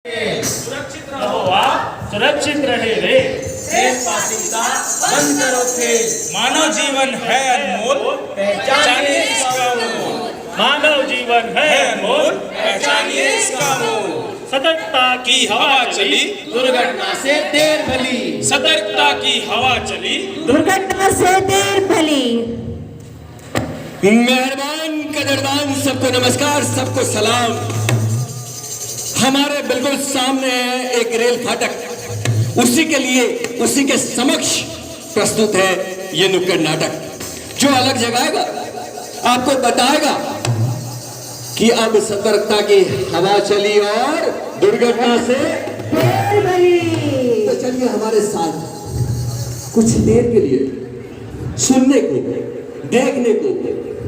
सुरक्षित रहो आप, सुरक्षित रहे रे। देशवासिता बंद करो खेल। मानव जीवन है अनमोल, पहचानिए इसका मोल। मानव जीवन है अनमोल, पहचानिए इसका मोल। सतर्कता की हवा चली, दुर्घटना से देर भली। सतर्कता की हवा चली, दुर्घटना से देर भली। मेहरबान कदरदान सबको नमस्कार, सबको सलाम। हमारे बिल्कुल सामने है एक रेल फाटक। उसी के लिए, उसी के समक्ष प्रस्तुत है ये नुक्कड़ नाटक, जो अलग जगाएगा, आपको बताएगा कि अब सतर्कता की हवा चली और दुर्घटना से देर भली। तो चलिए हमारे साथ कुछ देर के लिए सुनने को, देखने को,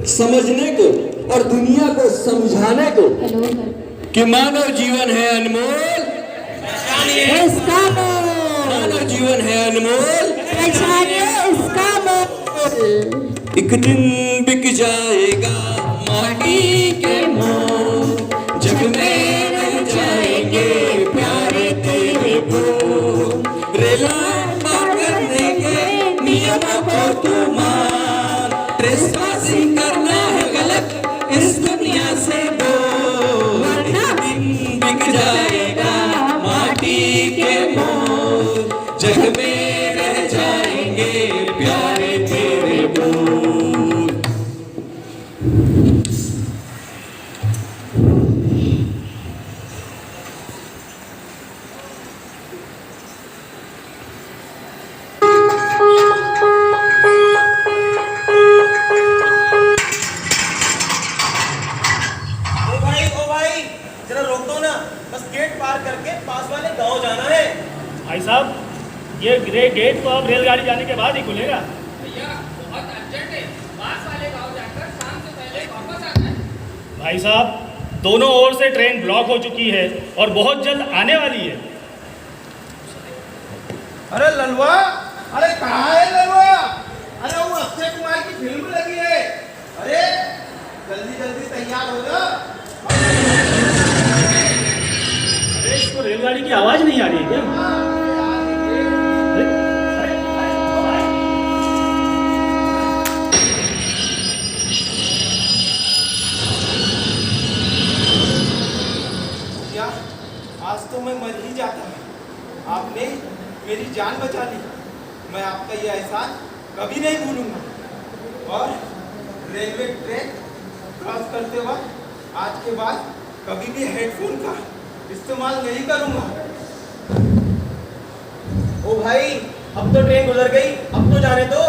समझने को और दुनिया को समझाने को कि मानव जीवन है अनमोल, इसका मोल। मानव जीवन है अनमोल, पहचानिए इसका मोल। एक दिन बिक जाएगा माटी के मोल, जग में रह जाएंगे प्यारे तेरे बोल। रेला पार करने के नियमों को तू मान, ट्रेसपासिंग करना है गलत इस दुनिया से बोल। एक दिन बिक जाएगा माटी के मोल, जग में रह जाएंगे प्यारे तेरे बोल। ओ भाई, जरा रोक दो ना, बस गेट पार करके पास वाले गांव जाना है। भाई साहब, ये गेट तो अब रेलगाड़ी जाने के बाद ही खुलेगा। भैया बहुत अर्जेंट है, पास वाले गांव जाकर शाम से पहले वापस आना है। भाई साहब, दोनों ओर से ट्रेन ब्लॉक हो चुकी है और बहुत जल्द आने वाली है। अरे ललवा, अरे कहाँ है ललवा? अरे वो अक्षय कुमार की फिल्म लगी है। अरे जल्दी जल्दी तैयार हो जा। अरे इसको रेलगाड़ी की आवाज नहीं आ रही है क्या? अरे, अरे, अरे, क्या आज तो मैं मर ही जाता। आपने मेरी जान बचा ली। मैं आपका ये एहसान कभी नहीं भूलूंगा। और रेलवे ट्रैक क्रॉस करते वक्त आज के बाद कभी भी हेडफोन का इस्तेमाल नहीं करूंगा। ओ भाई, अब तो ट्रेन गुजर गई, अब तो जाने दो।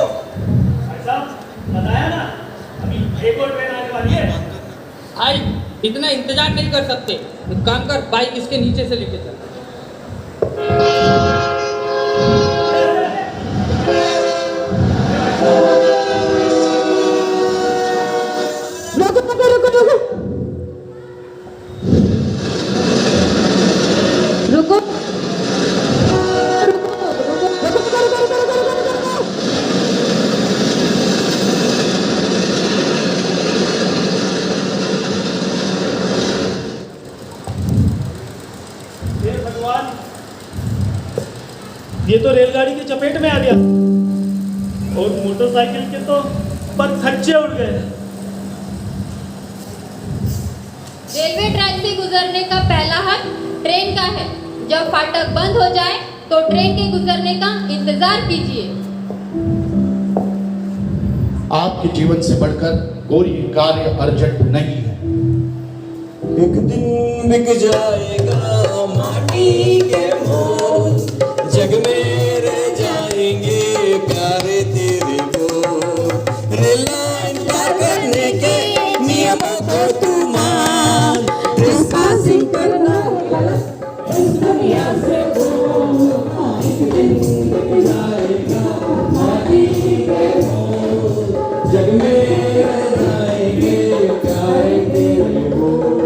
भाई साहब, बताया ना, अभी एक और ट्रेन आने वाली है। भाई इतना इंतजार नहीं कर सकते, एक काम कर, बाइक इसके नीचे से लेके चल। रुको रुको रुको हे भगवान, ये तो रेलगाड़ी की चपेट में आ गया और मोटरसाइकिल के तो परखच्चे उड़ गए। रेलवे ट्रैक से गुजरने का पहला हक ट्रेन का है। जब फाटक बंद हो जाए तो ट्रेन के गुजरने का इंतजार कीजिए। आपके जीवन से बढ़कर कोई कार्य अर्जेंट नहीं है। एक दिन बिक जाएगा माटी के मोल, जग में रह जाएंगे प्यारे तेरे बोल। रेल लाइन पार करने के नियमों को तू मान, ट्रेसपासिंग करना इस दुनिया से बोल। एक दिन बिक जाएगा माटी के मोल, जग में रह जाएंगे प्यारे तेरे बोल।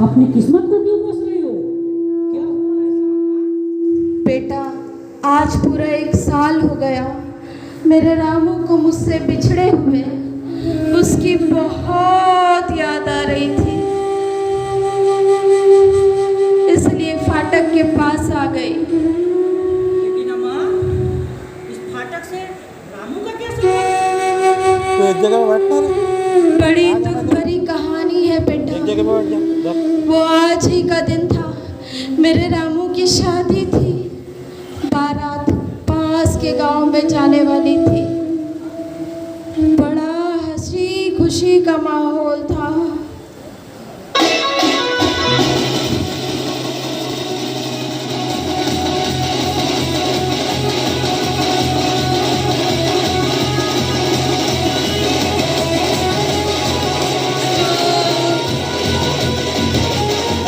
अपनी किस्मत को क्यों कोस रही हो? क्या हुआ ऐसा? बेटा, आज पूरा 1 साल हो गया मेरे रामू को मुझसे बिछड़े हुए। उसकी बहुत याद आ रही थी, इसलिए फाटक के पास आ गई। लेकिन अम्मा, इस फाटक से रामू का क्या संबंध? बड़ी दुख भरी कहानी है बेटा। वो आज ही का दिन था, मेरे रामू की शादी थी। बारात पास के गांव में जाने वाली थी। बड़ा हंसी खुशी का माहौल था।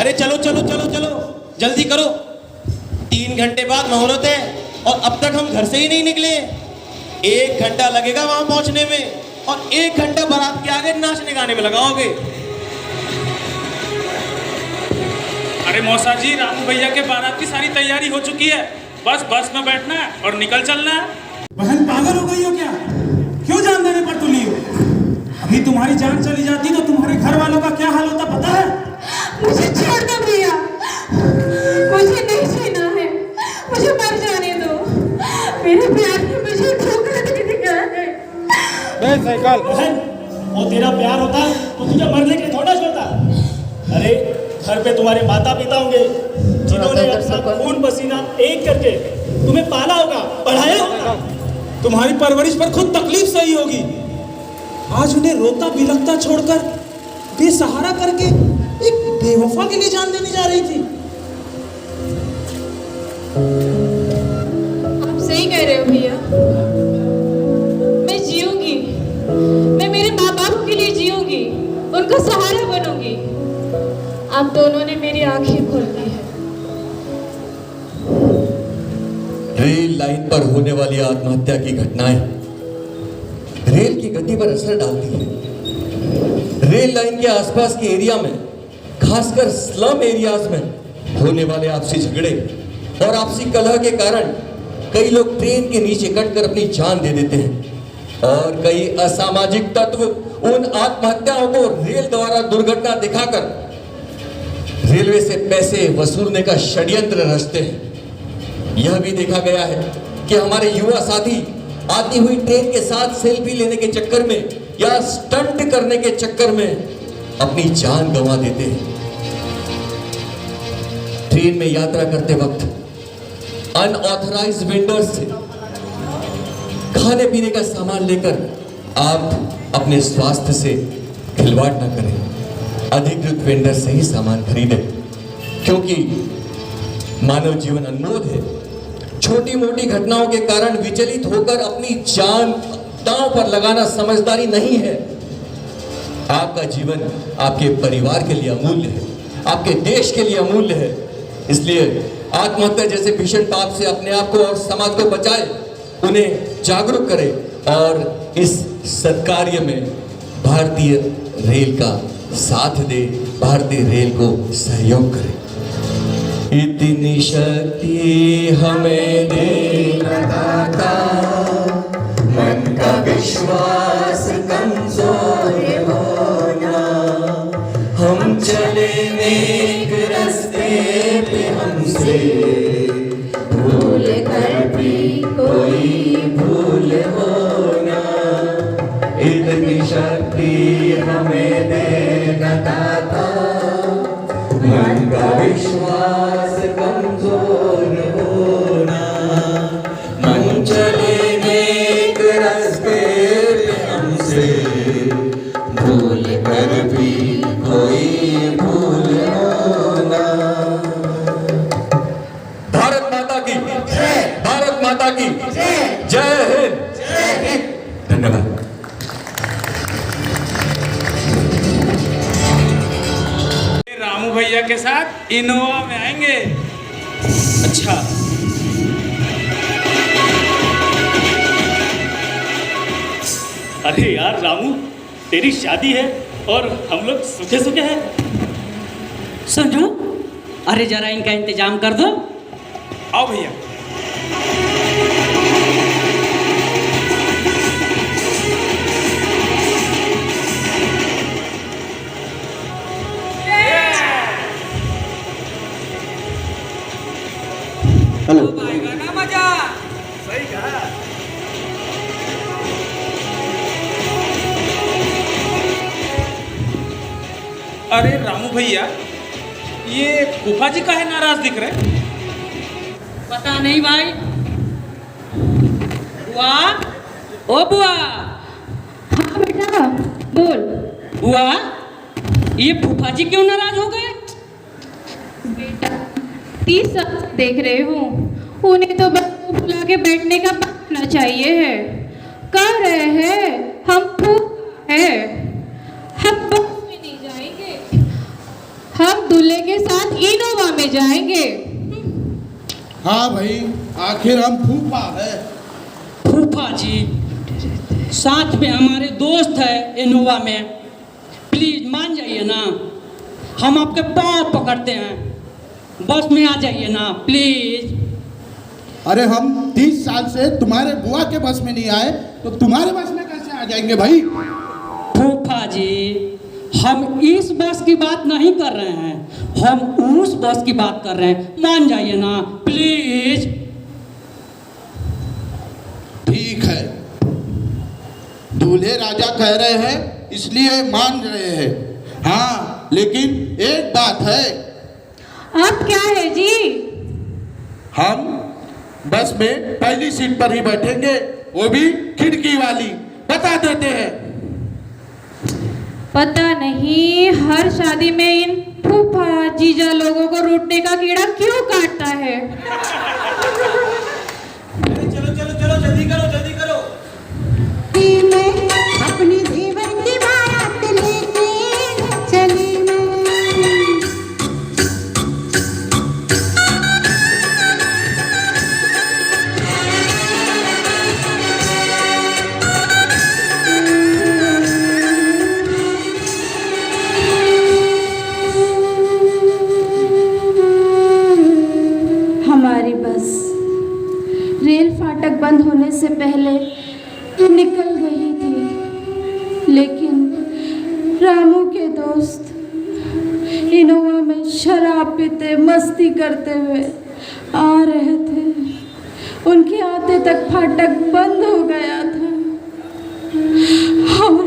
अरे चलो चलो चलो चलो, जल्दी करो। 3 घंटे बाद मुहूर्त है और अब तक हम घर से ही नहीं निकले। 1 घंटा लगेगा वहां पहुंचने में और 1 घंटा बारात के आगे नाचने गाने में लगाओगे। अरे मौसा जी, रामू भैया के बारात की सारी तैयारी हो चुकी है, बस बस में बैठना है और निकल चलना है। बहन पागल हो गई हो क्या? क्यों जान देने पर तुली हो? अभी तुम्हारी जान चली जाती तो तुम्हारे घर वालों का क्या हाल होता पता है? मुझे छोड़ दो भैया, मुझे नहीं जीना है, मुझे मर जाने दो। मेरे प्यार ने मुझे धोखा दे दिया है। बहन, वो तेरा प्यार होता तो तुझे मरने के लिए थोड़ा छोड़ता। अरे घर पे तुम्हारे माता पिता होंगे जिन्होंने अपना खून पसीना एक करके तुम्हें पाला होगा, पढ़ाया होगा। तुम्हारी परवरिश पर खुद तकलीफ सही होगी। आज उन्हें रोता बिलखता छोड़कर बेसहारा करके एक बेवफा के लिए जान देने जा रही थी। आप सही कह रहे हो भैया, मैं जीऊंगी, मैं मेरे माँ बाप के लिए जीऊंगी, उनका सहारा बनूंगी। आप दोनों ने मेरी आंखें खोल दी है। रेल लाइन पर होने वाली आत्महत्या की घटनाएं रेल की गति पर असर डालती है। रेल लाइन के आसपास के एरिया में, खासकर स्लम एरियाज में होने वाले आपसी झगड़े और आपसी कलह के कारण कई लोग ट्रेन के नीचे कटकर अपनी जान दे देते हैं और कई असामाजिक तत्व उन आत्महत्याओं को रेल द्वारा दुर्घटना दिखाकर रेलवे से पैसे वसूलने का षड्यंत्र रचते हैं। यह भी देखा गया है कि हमारे युवा साथी आती हुई ट्रेन के साथ सेल्फी लेने के चक्कर में या स्टंट करने के चक्कर में अपनी जान गंवा देते हैं। ट्रेन में यात्रा करते वक्त अनऑथराइज्ड वेंडर्स से खाने पीने का सामान लेकर आप अपने स्वास्थ्य से खिलवाड़ न करें। अधिकृत वेंडर से ही सामान खरीदें, क्योंकि मानव जीवन अनमोल है। छोटी मोटी घटनाओं के कारण विचलित होकर अपनी जान दांव पर लगाना समझदारी नहीं है। आपका जीवन आपके परिवार के लिए अमूल्य है, आपके देश के लिए अमूल्य है। इसलिए आत्महत्या जैसे भीषण पाप से अपने आप को और समाज को बचाए, उन्हें जागरूक करें और इस सत्कार्य में भारतीय रेल का साथ दे, भारतीय रेल को सहयोग करें। इतनी शक्ति हमें दे दाता, मन का विश्वास कमजोर होना। हम चले नेक रास्ते पे, हमसे भूल कर भी कोई भूल होना। इतनी शक्ति हमें दे दाता, मन का विश्वास कमजोर होना। मन चले नेक रास्ते पे, हमसे भूल कर भी कोई भूल होना। भारत माता की जय, भारत माता की जय, जय हिंद, जय हिंद। धन्यवाद। रामू भैया के साथ इनोवा में आएंगे। अच्छा, अरे यार रामू, तेरी शादी है और हम लोग सूखे सूखे हैं। संजू, अरे जरा इनका इंतजाम कर दो। आओ भैया। हेलो। सही कहा। अरे रामू भैया, ये फूफा जी काहे नाराज दिख रहे? पता नहीं भाई। बुआ, ओ बुआ। हाँ बेटा बोल। बुआ, ये फूफा जी क्यों नाराज हो गए? बेटा 30 साल से देख रहे हूँ, उन्हें तो बस बुला के बैठने का बहाना चाहिए है। कह रहे हैं हम फूफा है, हम बस में नहीं जाएंगे, हम दूल्हे के साथ इनोवा में जाएंगे। हाँ भाई, आखिर हम फूफा है। फूफा जी, साथ में हमारे दोस्त है इनोवा में, प्लीज मान जाइए ना, हम आपके पाँव पकड़ते हैं, बस में आ जाइए ना प्लीज। अरे हम 30 साल से तुम्हारे बुआ के बस में नहीं आए तो तुम्हारे बस में कैसे आ जाएंगे भाई? फूफा जी, हम इस बस की बात नहीं कर रहे हैं, हम उस बस की बात कर रहे हैं, मान जाइए ना प्लीज। ठीक है, दूल्हे राजा कह रहे हैं इसलिए मान रहे हैं। हाँ, लेकिन एक बात है। अब क्या है जी? हम बस में पहली सीट पर ही बैठेंगे, वो भी खिड़की वाली, बता देते हैं। पता नहीं हर शादी में इन फूफा जीजा लोगों को रूठने का कीड़ा क्यों काटता है। चलो चलो चलो, जल्दी करो जल्दी करो। अपनी जीवन की बारात लेके चली हमारी बस रेल फाटक बंद होने से पहले निकल गई थी, लेकिन रामू के दोस्त इनोवा में शराब पीते मस्ती करते हुए आ रहे थे। उनके आते तक फाटक बंद हो गया था और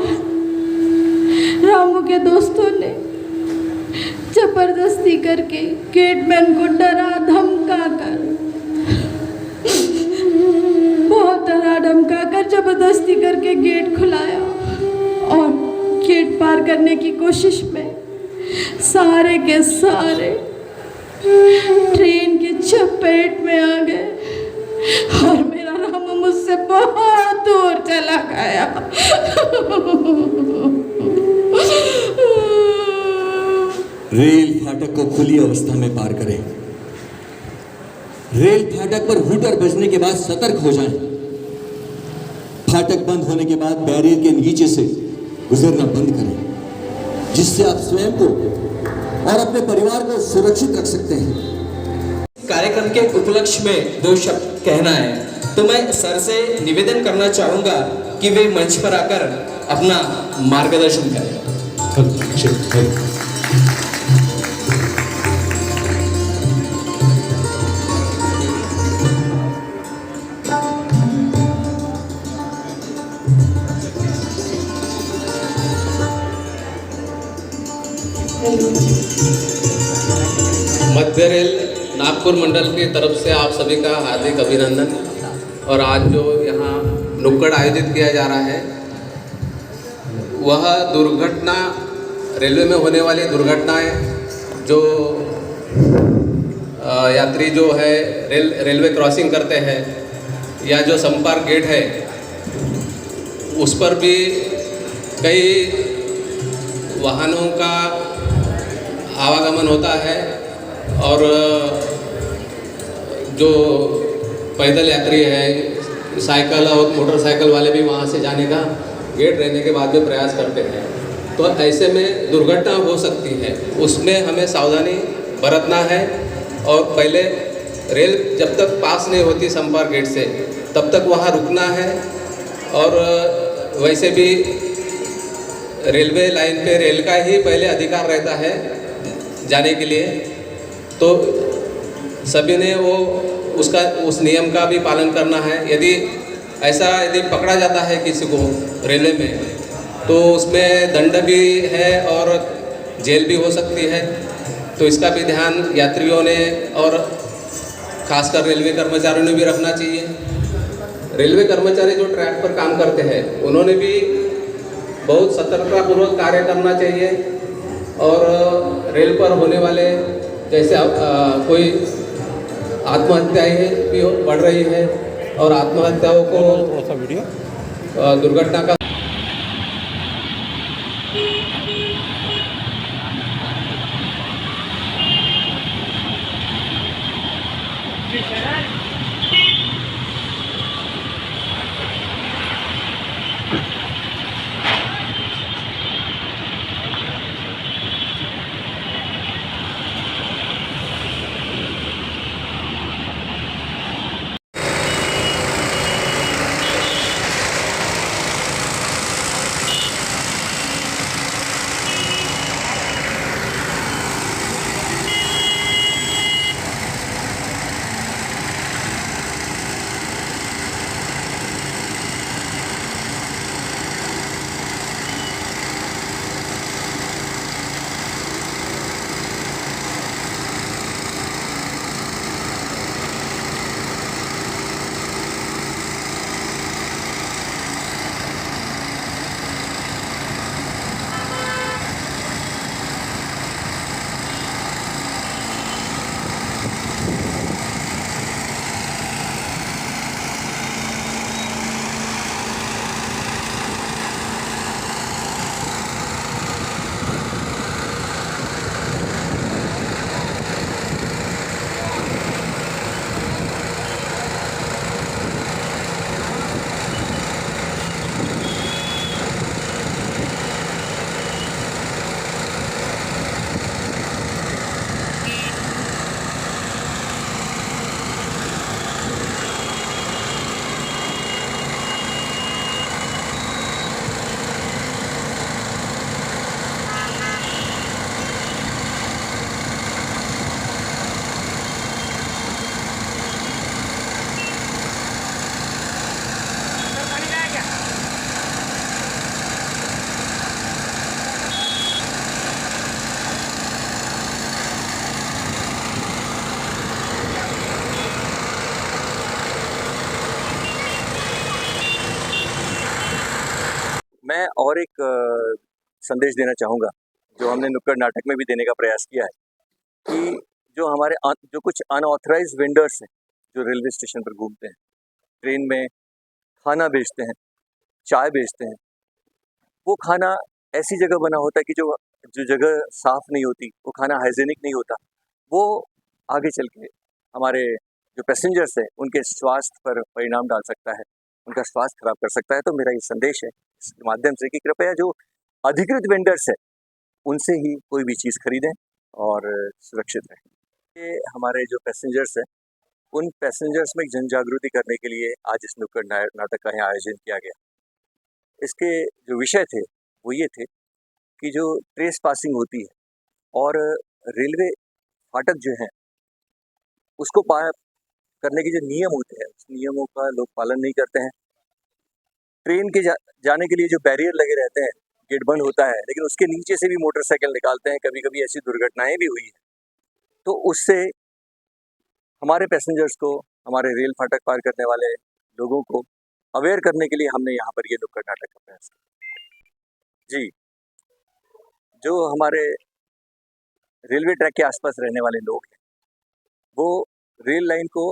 रामू के दोस्तों ने जबरदस्ती करके गेटमैन को डरा धमका कर, बहुत डरा धमका कर जबरदस्ती करके गेट खुलाया और गेट पार करने की कोशिश में सारे के सारे ट्रेन की चपेट में आ गए और मेरा रामू मुझसे बहुत दूर चला गया। रेल फाटक को खुली अवस्था में पार करें। रेल फाटक पर हूटर बजने के बाद सतर्क हो जाएं। फाटक बंद होने के बाद बैरियर के नीचे से गुजरना बंद करें, जिससे आप स्वयं को और अपने परिवार को सुरक्षित रख सकते हैं। कार्यक्रम के उपलक्ष्य में 2 शब्द कहना है, तो मैं सर से निवेदन करना चाहूंगा कि वे मंच पर आकर अपना मार्गदर्शन करें। मध्य रेल नागपुर मंडल की तरफ से आप सभी का हार्दिक अभिनंदन। और आज जो यहाँ नुक्कड़ आयोजित किया जा रहा है वह दुर्घटना, रेलवे में होने वाली दुर्घटनाएं, जो यात्री जो है रेलवे क्रॉसिंग करते हैं या जो संपर्क गेट है उस पर भी कई वाहनों का आवागमन होता है और जो पैदल यात्री है, साइकिल और मोटरसाइकिल वाले भी वहाँ से जाने का गेट रहने के बाद में प्रयास करते हैं। तो ऐसे में दुर्घटना हो सकती है, उसमें हमें सावधानी बरतना है। और पहले रेल जब तक पास नहीं होती संपर्क गेट से तब तक वहाँ रुकना है। और वैसे भी रेलवे लाइन पे रेल का ही पहले अधिकार रहता है जाने के लिए, तो सभी ने वो उस नियम का भी पालन करना है। यदि पकड़ा जाता है किसी को रेलवे में तो उसमें दंड भी है और जेल भी हो सकती है। तो इसका भी ध्यान यात्रियों ने और खासकर रेलवे कर्मचारियों ने भी रखना चाहिए। रेलवे कर्मचारी जो ट्रैक पर काम करते हैं उन्होंने भी बहुत सतर्कतापूर्वक कार्य करना चाहिए। और रेल पर होने वाले जैसे कोई आत्महत्याएं भी बढ़ रही है और आत्महत्याओं को दुर्घटना का मैं और एक संदेश देना चाहूँगा जो हमने नुक्कड़ नाटक में भी देने का प्रयास किया है कि जो हमारे जो कुछ अनऑथराइज वेंडर्स हैं जो रेलवे स्टेशन पर घूमते हैं, ट्रेन में खाना बेचते हैं, चाय बेचते हैं, वो खाना ऐसी जगह बना होता है कि जो जगह साफ़ नहीं होती, वो खाना हाइजीनिक नहीं होता, वो आगे चल के हमारे जो पैसेंजर्स हैं उनके स्वास्थ्य पर परिणाम डाल सकता है, उनका स्वास्थ्य खराब कर सकता है। तो मेरा ये संदेश है इसके माध्यम से कि कृपया जो अधिकृत वेंडर्स है उनसे ही कोई भी चीज़ खरीदें और सुरक्षित रहें। ये हमारे जो पैसेंजर्स हैं उन पैसेंजर्स में जन जागृति करने के लिए आज इस नुक्कड़ नाटक का यहाँ आयोजन किया गया। इसके जो विषय थे वो ये थे कि जो ट्रेस पासिंग होती है और रेलवे फाटक जो हैं उसको पार करने के जो नियम होते हैं उस नियमों का लोग पालन नहीं करते हैं। ट्रेन के जाने के लिए जो बैरियर लगे रहते हैं, गेट बंद होता है लेकिन उसके नीचे से भी मोटरसाइकिल निकालते हैं, कभी कभी ऐसी दुर्घटनाएं भी हुई हैं। तो उससे हमारे पैसेंजर्स को, हमारे रेल फाटक पार करने वाले लोगों को अवेयर करने के लिए हमने यहाँ पर ये नुक्कड़ नाटक का प्रयास किया। जी, जो हमारे रेलवे ट्रैक के आसपास रहने वाले लोग हैं वो रेल लाइन को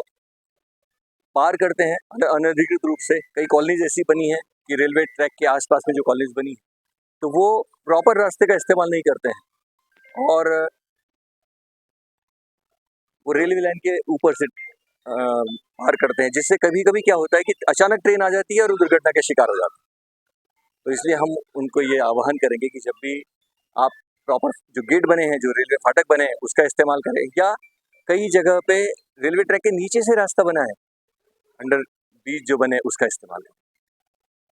पार करते हैं अनधिकृत रूप से। कई कॉलोनीज ऐसी बनी हैं कि रेलवे ट्रैक के आसपास में जो कॉलोनीज बनी है तो वो प्रॉपर रास्ते का इस्तेमाल नहीं करते हैं और वो रेलवे लाइन के ऊपर से पार करते हैं, जिससे कभी कभी क्या होता है कि अचानक ट्रेन आ जाती है और दुर्घटना का शिकार हो जाता है। तो इसलिए हम उनको ये आह्वान करेंगे कि जब भी आप प्रॉपर जो गेट बने हैं, जो रेलवे फाटक बने हैं, उसका इस्तेमाल करें, या कई जगह पे रेलवे ट्रैक के नीचे से रास्ता बना है, अंडर ब्रिज जो बने उसका इस्तेमाल करें।